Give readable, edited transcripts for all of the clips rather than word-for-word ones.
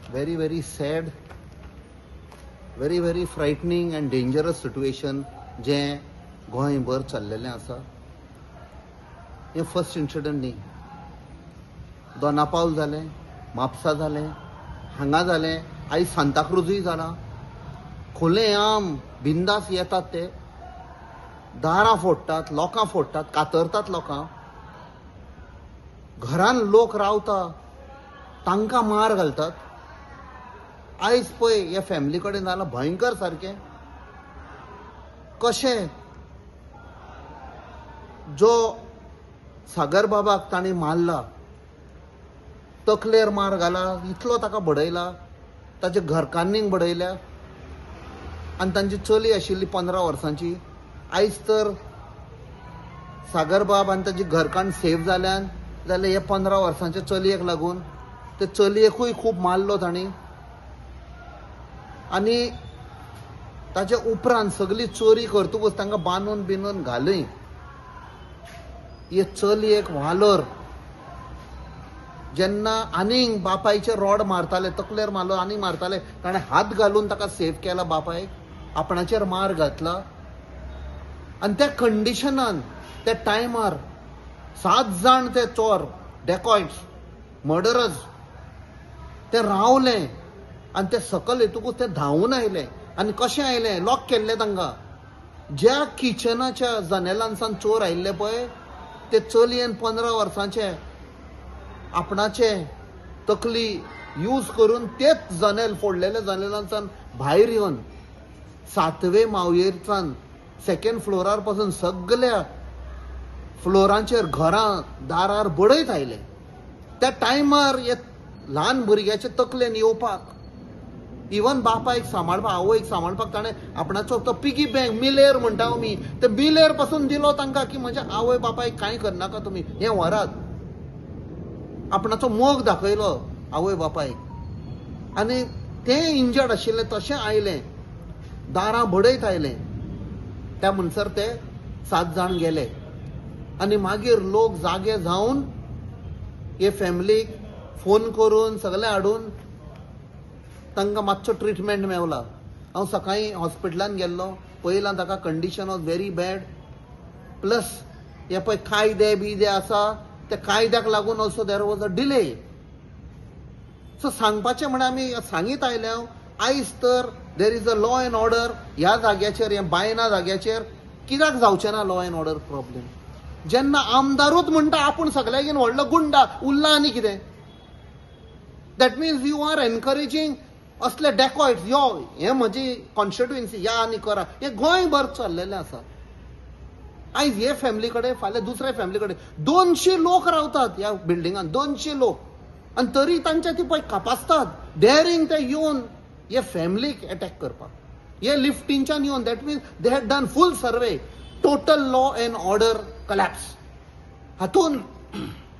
very very sad, very very frightening and dangerous situation जे गोंयभर चल्लेलें आसा. हे फर्स्ट इन्सिडंट न्ही. दोनापावल जालें, म्हापसा जालें, हांगा जालें, आयज सांताक्रुजूय जाला. खुलेआम बिंदास येतात ते, दारां फोडटात, लोकां फोडटात, कातरतात लोकां. घरान लोक रावता तांकां मार घालतात. आयज पळय ह्या फॅमिली कडेन जालां भयंकर सारकें. कशें जो सागर बाबाक तांणी मारला, तकलेर मार घाला, इतलो ताका बडयला, ताच्या घरकान्नींक बडयल्या, आनी तांची चली आशिल्ली 15 वर्सांची. आयज तर सागर बाब आनी ताची घरकान्न सेफ जाल्यान जाल्यार हे 15 वर्सांच्या चलयेक लागून. ते चलयेकूय खूब मारलो तांणी. आनी ताचे उपरांत सगळी चोरी करतकूच तांकां बांदून बिनून घालय. हे चलयेक वालोर जेन्ना आनीक बापायचे रॉड मारताले, तकलेर मारलो, आनीक मारताले, ताणें हात घालून ताका सेफ केला बापायक, आपणाचेर मार घातला. आनी त्या कंडिशनान त्या टायमार 7 जाण ते चोर, डेकॉयट्स, मर्डरर्स ते रावले. आनी ते सकल येतकूच ते धांवून आयले. आनी कशें आयले? लॉक केल्ले तांकां. ज्या किचनाच्या जनेलांसान चोर आयिल्ले पळय, ते चलयेन 15 वर्सांचे आपणाचे तकली यूज करून तेच जनेल फोडलेले जनेलांसान भायर येवन 7वे मावयेरच्यान 2nd फ्लोरार पासून सगळ्या फ्लोरांचेर घरां दारार बडयत आयले. त्या टायमार हे ल्हान भुरग्याचे तकलेन येवपाक, इवन बापायक सांबाळपाक, आवयक सांबाळपाक ताणें आपणाचो तो पिगी बँक, मिलेर म्हणटा आमी, ते मिलेर पासून दिलो तांकां की म्हज्या आवय बापायक कांय करनाका तुमी, हें व्हरात. आपणाचो मोग दाखयलो आवय बापायक. आनी ते इंजर्ड आशिल्ले, तशें आयले, दारां बडयत आयले. त्या म्हणसर ते 7 जाण गेले. आनी मागीर लोक जागे जावन हे फॅमिलीक फोन करून सगळे हाडून तांकां मातसो ट्रिटमेंट मेवला. हांव सकाळीं हॉस्पिटलान गेल्लो, पळयलां ताका condition was very bad. Plus हे पळय कायदे बिदे आसा, त्या कायद्याक लागून also there was a delay. So सांगपाचें म्हळ्यार आमी सांगीत आयले आयज तर there is a law and order. ह्या जाग्याचेर, हे बायना जाग्याचेर कित्याक जावचें ना लॉ एंड ऑर्डर प्रॉब्लेम? जेन्ना आमदारूच म्हणटा आपूण सगळ्याकीन व्हडलो गुंडा, उरला आनी कितें? That means you are encouraging असले डेकॉयट्स. यो हे म्हजी कॉन्स्टिट्युएन्सी, या आनी करा. हे गोंयभर चल्लेलें आसा. आयज हे फॅमिली कडेन, फाल्यां दुसऱ्या फॅमिली कडेन 200 लोक रावतात ह्या बिल्डिंगान, 200 लोक. आनी तरी तांचे ती पळय कापासतात, डेअरिंग ते येवन हे फॅमिलीक अटॅक करपाक. हे लिफ्टींच्यान येवन, that means they had done full survey. Total law and order collapse. हातून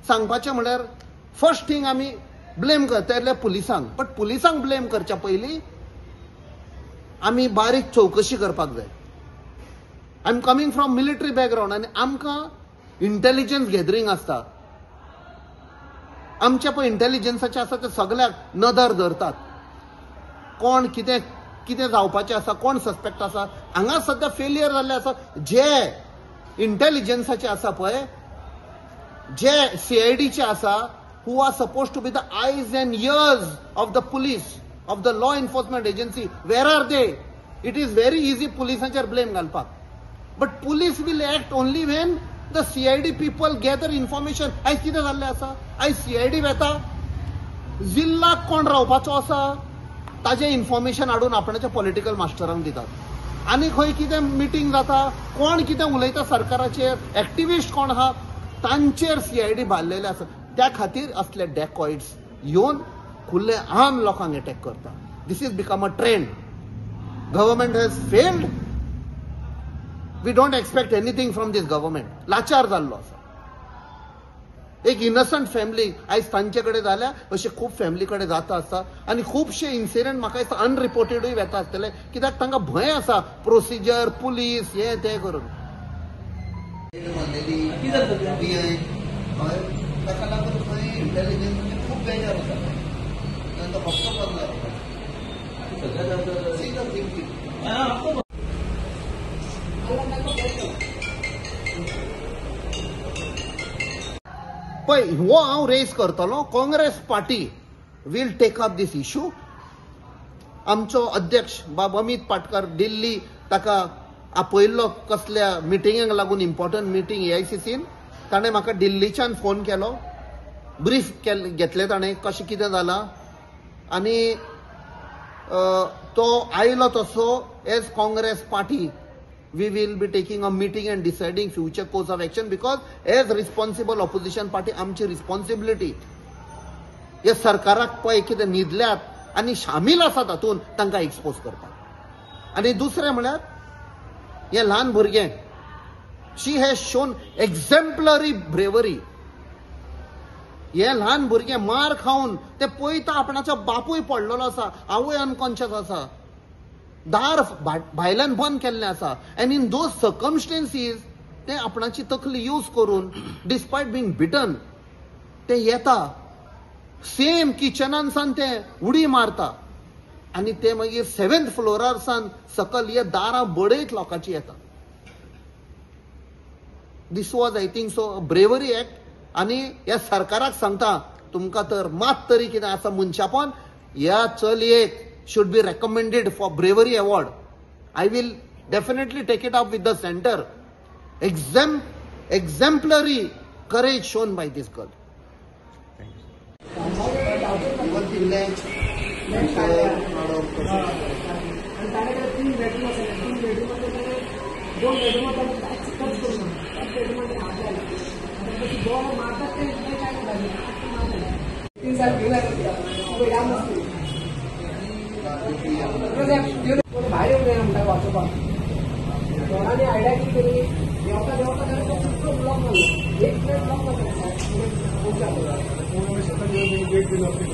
सांगपाचें म्हळ्यार फर्स्ट थिंग आमी ब्लेम करतले पुलिसांक. बट पुलिसांक ब्लेम करच्या पयलीं आमी बारीक चवकशी करपाक जाय. I am coming from military background आनी आमकां इंटेलिजन्स गॅदरींग आसता. आमचे पळय इंटेलिजन्साचे आसा ते सगळ्याक नदर धरतात. कोण कितें कितें जावपाचें आसा, कोण सस्पेक्ट आसा. हांगा सद्या फेलियर जाल्ले आसा. जे इंटेलिजन्साचे आसा पळय, जे CIDचे आसा, who are supposed to be the eyes and ears of the police, of the law enforcement agency, where are they? It is very easy policeancher blame घालपाक. But police will act only when the CID people gather information. आयज कितें जाल्लें आसा? आयज CID वेता, जिल्लाक कोण रावपाचो आसा ताजें इन्फॉर्मेशन हाडून आपणाच्या पॉलिटिकल मास्टरांक दितात. आनी खंय कितें मिटींग जाता, कोण कितें उलयता सरकाराचेर, एक्टिविस्ट कोण आहा, तांचेर CID बारलेले आसा. त्या खातीर असले डेकॉइड्स येवन खुले आम लोकांक अटॅक करता. This is become a trend. Government has failed. We don't expect anything from this government. लाचार जाल्लो आसा. एक इनसंट फॅमिली आयज तांचे कडेन जाल्या अशें खूब फॅमिली कडेन जाता आसता. आनी खुबशे इन्सिडेंट म्हाका दिसता अनरिपोर्टेडूय येता आसतले, कित्याक तांकां भंय आसा प्रोसिजर, पुलीस, हे ते करून. ताका लागून खंय इंटेलिजन्स खूब बेजार आसा. फक्त पण हो हांव रेज करतलो. Congress party will take up this issue. आमचो अध्यक्ष बाब अमित पाटकर दिल्ली ताका आपयल्लो कसल्या मिटिंगाक लागून, इम्पॉर्टंट मिटींग AICCन. ताणें म्हाका दिल्लीच्यान फोन केलो, ब्रीफ घेतले ताणें कशें कितें जालां. आनी तो आयलो तसो as Congress party we will be taking a meeting and deciding future course of action, because as responsible opposition party आमची रिस्पॉन्सिबिलिटी हे सरकाराक पळय कितें न्हिदल्यात आनी शामील आसा तातूंत तांकां एक्सपोज करपाक. आनी दुसरें म्हळ्यार हे ल्हान भुरगें, शी हॅज शोन एक्झेम्पलरी ब्रेवरी. हे ल्हान भुरगें मार खावन ते पळयता आपणाचो बापूय पडलेलो आसा, आवय अनकॉन्शियस आसा, दार भायल्यान बंद केल्लें आसा. एंड इन दोज सर्कमस्टेन्सीस ते आपणाची तकली यूज करून डिस्पायट बींग बिटन ते येता, सेम किचनान सावन ते उडी मारता आनी ते मागीर 7th फ्लोरार सावन सकल हे दारां बडयत लोकांची येता. This was I think so bravery act. आनी ह्या सरकाराक सांगता, तुमकां तर मात तरी कितें आसा मनशापण, ह्या चलयेक should be recommended for bravery award. I will definitely take it up with the center. Exemplary courage shown by this girl. भारी म्हणटा वाचोवपाक कोणाने आयडिया कितें केली, देंवता देंवता ब्लॉक जालो, एक प्लेट ब्लॉक जाता.